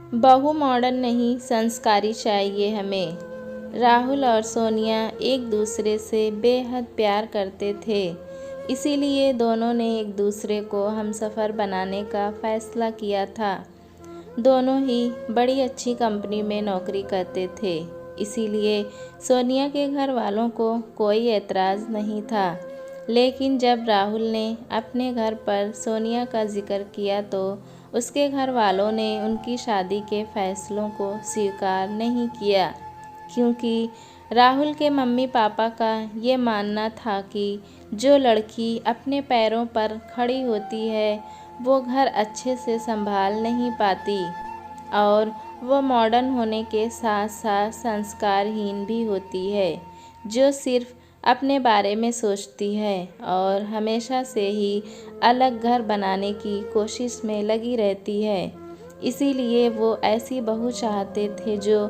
बहू मॉडर्न नहीं, संस्कारी चाहिए हमें। राहुल और सोनिया एक दूसरे से बेहद प्यार करते थे, इसीलिए दोनों ने एक दूसरे को हमसफ़र बनाने का फ़ैसला किया था। दोनों ही बड़ी अच्छी कंपनी में नौकरी करते थे, इसीलिए सोनिया के घर वालों को कोई एतराज़ नहीं था। लेकिन जब राहुल ने अपने घर पर सोनिया का जिक्र किया तो उसके घर वालों ने उनकी शादी के फैसलों को स्वीकार नहीं किया, क्योंकि राहुल के मम्मी पापा का ये मानना था कि जो लड़की अपने पैरों पर खड़ी होती है वो घर अच्छे से संभाल नहीं पाती और वो मॉडर्न होने के साथ साथ संस्कारहीन भी होती है, जो सिर्फ अपने बारे में सोचती है और हमेशा से ही अलग घर बनाने की कोशिश में लगी रहती है। इसीलिए वो ऐसी बहू चाहते थे जो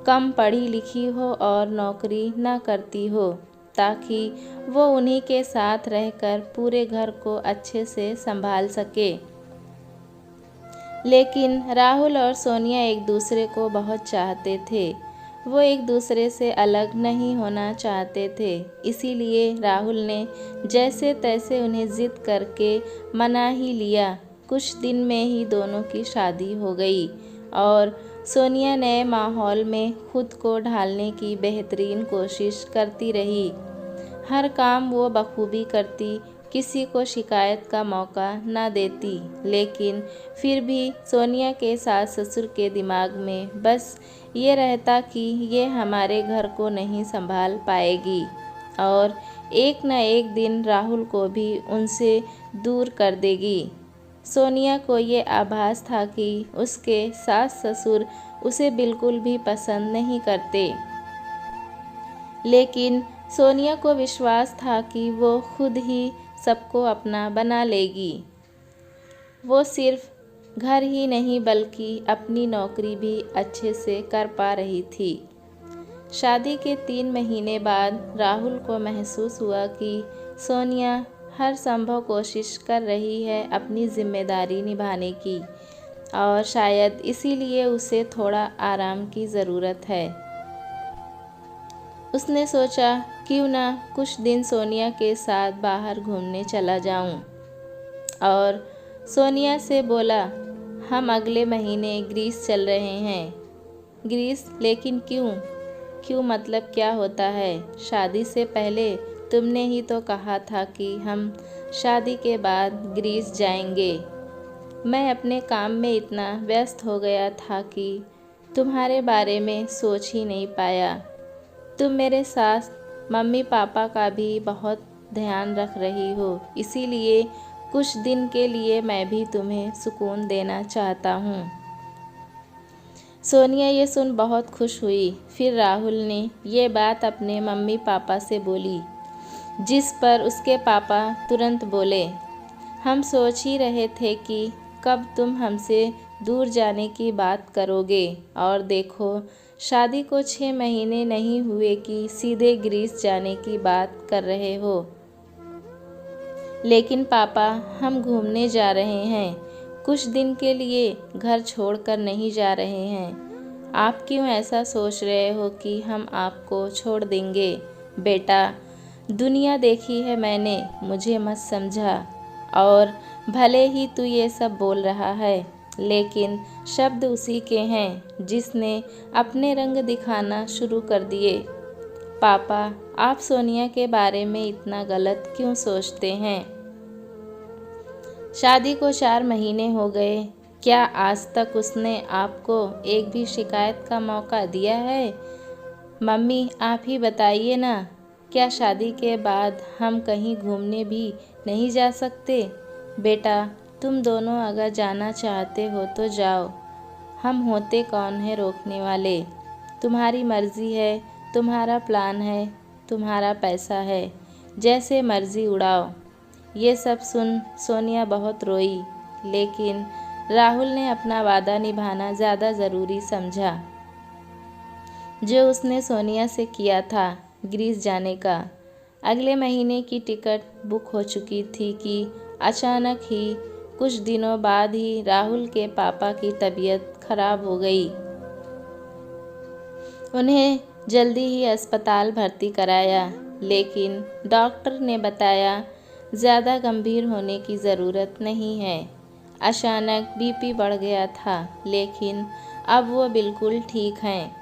कम पढ़ी लिखी हो और नौकरी ना करती हो, ताकि वो उन्हीं के साथ रहकर पूरे घर को अच्छे से संभाल सके। लेकिन राहुल और सोनिया एक दूसरे को बहुत चाहते थे। वो एक दूसरे से अलग नहीं होना चाहते थे, इसीलिए राहुल ने जैसे तैसे उन्हें ज़िद करके मना ही लिया। कुछ दिन में ही दोनों की शादी हो गई और सोनिया नए माहौल में खुद को ढालने की बेहतरीन कोशिश करती रही। हर काम वो बखूबी करती, किसी को शिकायत का मौका ना देती। लेकिन फिर भी सोनिया के सास ससुर के दिमाग में बस ये रहता कि ये हमारे घर को नहीं संभाल पाएगी और एक न एक दिन राहुल को भी उनसे दूर कर देगी। सोनिया को ये आभास था कि उसके सास ससुर उसे बिल्कुल भी पसंद नहीं करते, लेकिन सोनिया को विश्वास था कि वो खुद ही सबको अपना बना लेगी। वो सिर्फ घर ही नहीं बल्कि अपनी नौकरी भी अच्छे से कर पा रही थी। शादी के 3 महीने बाद राहुल को महसूस हुआ कि सोनिया हर संभव कोशिश कर रही है अपनी जिम्मेदारी निभाने की और शायद इसीलिए उसे थोड़ा आराम की ज़रूरत है। उसने सोचा क्यों ना कुछ दिन सोनिया के साथ बाहर घूमने चला जाऊं और सोनिया से बोला, हम अगले महीने ग्रीस चल रहे हैं। ग्रीस? लेकिन क्यों? क्यों मतलब क्या होता है? शादी से पहले तुमने ही तो कहा था कि हम शादी के बाद ग्रीस जाएंगे। मैं अपने काम में इतना व्यस्त हो गया था कि तुम्हारे बारे में सोच ही नहीं पाया। तुम मेरे साथ मम्मी पापा का भी बहुत ध्यान रख रही हो, इसीलिए कुछ दिन के लिए मैं भी तुम्हें सुकून देना चाहता हूँ। सोनिया ये सुन बहुत खुश हुई। फिर राहुल ने ये बात अपने मम्मी पापा से बोली, जिस पर उसके पापा तुरंत बोले, हम सोच ही रहे थे कि कब तुम हमसे दूर जाने की बात करोगे और देखो शादी को 6 महीने नहीं हुए कि सीधे ग्रीस जाने की बात कर रहे हो। लेकिन पापा, हम घूमने जा रहे हैं, कुछ दिन के लिए, घर छोड़कर नहीं जा रहे हैं। आप क्यों ऐसा सोच रहे हो कि हम आपको छोड़ देंगे? बेटा, दुनिया देखी है मैंने, मुझे मत समझा। और भले ही तू ये सब बोल रहा है, लेकिन शब्द उसी के हैं जिसने अपने रंग दिखाना शुरू कर दिए। पापा, आप सोनिया के बारे में इतना गलत क्यों सोचते हैं? शादी को 4 महीने हो गए, क्या आज तक उसने आपको एक भी शिकायत का मौका दिया है? मम्मी, आप ही बताइए ना, क्या शादी के बाद हम कहीं घूमने भी नहीं जा सकते? बेटा, तुम दोनों अगर जाना चाहते हो तो जाओ, हम होते कौन है रोकने वाले? तुम्हारी मर्ज़ी है, तुम्हारा प्लान है, तुम्हारा पैसा है, जैसे मर्ज़ी उड़ाओ। ये सब सुन सोनिया बहुत रोई, लेकिन राहुल ने अपना वादा निभाना ज़्यादा ज़रूरी समझा, जो उसने सोनिया से किया था, ग्रीस जाने का। अगले महीने की टिकट बुक हो चुकी थी कि अचानक ही कुछ दिनों बाद ही राहुल के पापा की तबीयत खराब हो गई। उन्हें जल्दी ही अस्पताल भर्ती कराया, लेकिन डॉक्टर ने बताया ज़्यादा गंभीर होने की ज़रूरत नहीं है। अचानक बीपी बढ़ गया था, लेकिन अब वो बिल्कुल ठीक हैं।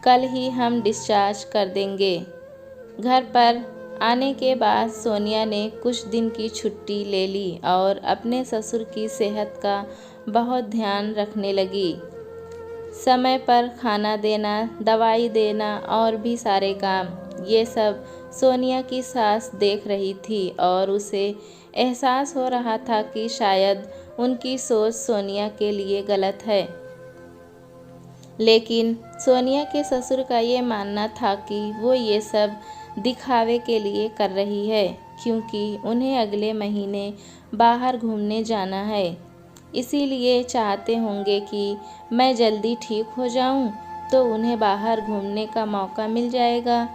कल ही हम डिस्चार्ज कर देंगे। घर पर आने के बाद सोनिया ने कुछ दिन की छुट्टी ले ली और अपने ससुर की सेहत का बहुत ध्यान रखने लगी। समय पर खाना देना, दवाई देना और भी सारे काम, ये सब सोनिया की सास देख रही थी और उसे एहसास हो रहा था कि शायद उनकी सोच सोनिया के लिए गलत है। लेकिन सोनिया के ससुर का ये मानना था कि वो ये सब दिखावे के लिए कर रही है, क्योंकि उन्हें अगले महीने बाहर घूमने जाना है। इसीलिए चाहते होंगे कि मैं जल्दी ठीक हो जाऊं, तो उन्हें बाहर घूमने का मौका मिल जाएगा।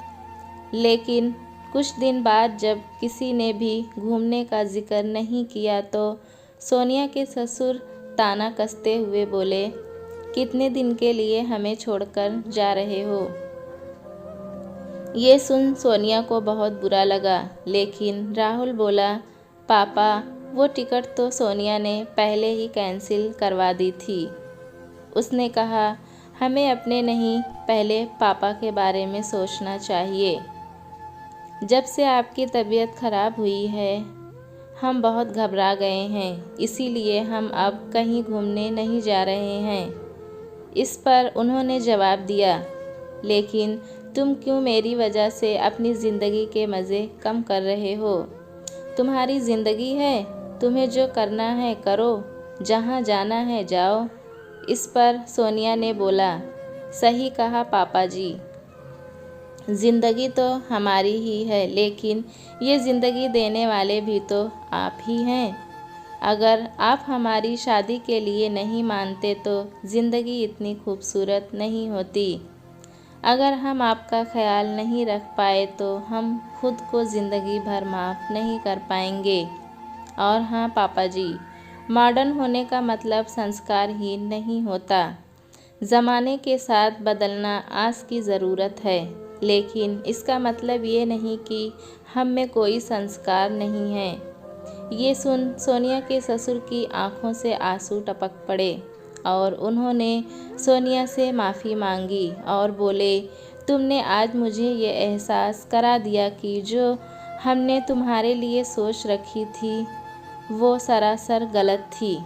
लेकिन कुछ दिन बाद जब किसी ने भी घूमने का जिक्र नहीं किया, तो सोनिया के ससुर ताना कसते हुए बोले, कितने दिन के लिए हमें छोड़कर जा रहे हो? ये सुन सोनिया को बहुत बुरा लगा, लेकिन राहुल बोला, पापा, वो टिकट तो सोनिया ने पहले ही कैंसिल करवा दी थी। उसने कहा, हमें अपने नहीं, पहले पापा के बारे में सोचना चाहिए। जब से आपकी तबीयत खराब हुई है, हम बहुत घबरा गए हैं, इसीलिए हम अब कहीं घूमने नहीं जा रहे हैं। इस पर उन्होंने जवाब दिया, लेकिन तुम क्यों मेरी वजह से अपनी ज़िंदगी के मज़े कम कर रहे हो? तुम्हारी ज़िंदगी है, तुम्हें जो करना है करो, जहाँ जाना है जाओ। इस पर सोनिया ने बोला, सही कहा पापा जी, ज़िंदगी तो हमारी ही है, लेकिन ये ज़िंदगी देने वाले भी तो आप ही हैं। अगर आप हमारी शादी के लिए नहीं मानते तो ज़िंदगी इतनी खूबसूरत नहीं होती। अगर हम आपका ख्याल नहीं रख पाए तो हम खुद को ज़िंदगी भर माफ़ नहीं कर पाएंगे। और हाँ पापा जी, मॉडर्न होने का मतलब संस्कारहीन नहीं होता। ज़माने के साथ बदलना आज की ज़रूरत है, लेकिन इसका मतलब ये नहीं कि हम में कोई संस्कार नहीं है। ये सुन सोनिया के ससुर की आंखों से आंसू टपक पड़े और उन्होंने सोनिया से माफ़ी मांगी और बोले, तुमने आज मुझे ये एहसास करा दिया कि जो हमने तुम्हारे लिए सोच रखी थी वो सरासर गलत थी।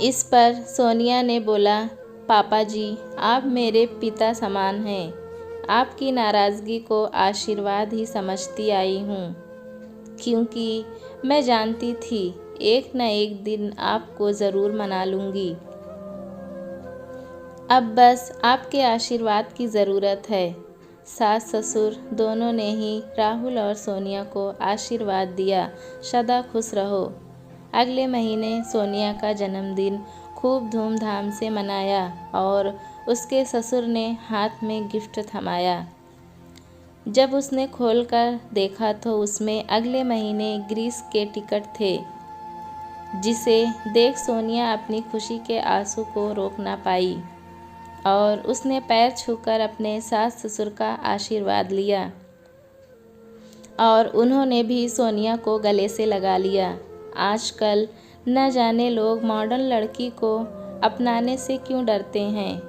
इस पर सोनिया ने बोला, पापा जी, आप मेरे पिता समान हैं। आपकी नाराज़गी को आशीर्वाद ही समझती आई हूँ, क्योंकि मैं जानती थी एक न एक दिन आपको ज़रूर मना लूँगी। अब बस आपके आशीर्वाद की ज़रूरत है। सास ससुर दोनों ने ही राहुल और सोनिया को आशीर्वाद दिया, सदा खुश रहो। अगले महीने सोनिया का जन्मदिन खूब धूमधाम से मनाया और उसके ससुर ने हाथ में गिफ्ट थमाया। जब उसने खोलकर देखा तो उसमें अगले महीने ग्रीस के टिकट थे, जिसे देख सोनिया अपनी खुशी के आंसू को रोक ना पाई और उसने पैर छूकर अपने सास ससुर का आशीर्वाद लिया और उन्होंने भी सोनिया को गले से लगा लिया। आजकल न जाने लोग मॉडर्न लड़की को अपनाने से क्यों डरते हैं।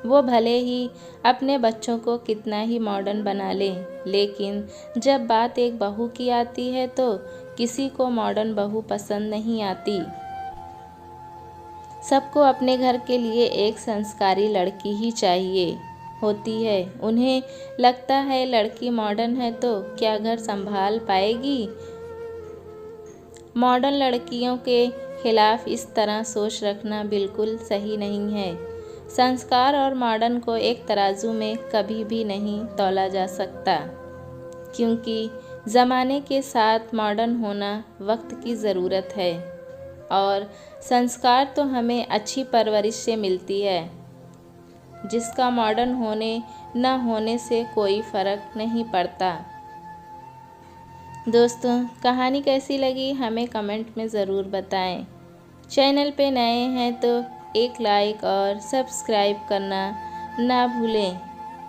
वो भले ही अपने बच्चों को कितना ही मॉडर्न बना लें, लेकिन जब बात एक बहू की आती है तो किसी को मॉडर्न बहू पसंद नहीं आती। सबको अपने घर के लिए एक संस्कारी लड़की ही चाहिए होती है। उन्हें लगता है लड़की मॉडर्न है तो क्या घर संभाल पाएगी। मॉडर्न लड़कियों के खिलाफ इस तरह सोच रखना बिल्कुल सही नहीं है। संस्कार और मॉडर्न को एक तराजू में कभी भी नहीं तौला जा सकता, क्योंकि ज़माने के साथ मॉडर्न होना वक्त की ज़रूरत है और संस्कार तो हमें अच्छी परवरिश से मिलती है, जिसका मॉडर्न होने न होने से कोई फ़र्क नहीं पड़ता। दोस्तों, कहानी कैसी लगी हमें कमेंट में ज़रूर बताएं। चैनल पे नए हैं तो एक लाइक और सब्सक्राइब करना ना भूलें।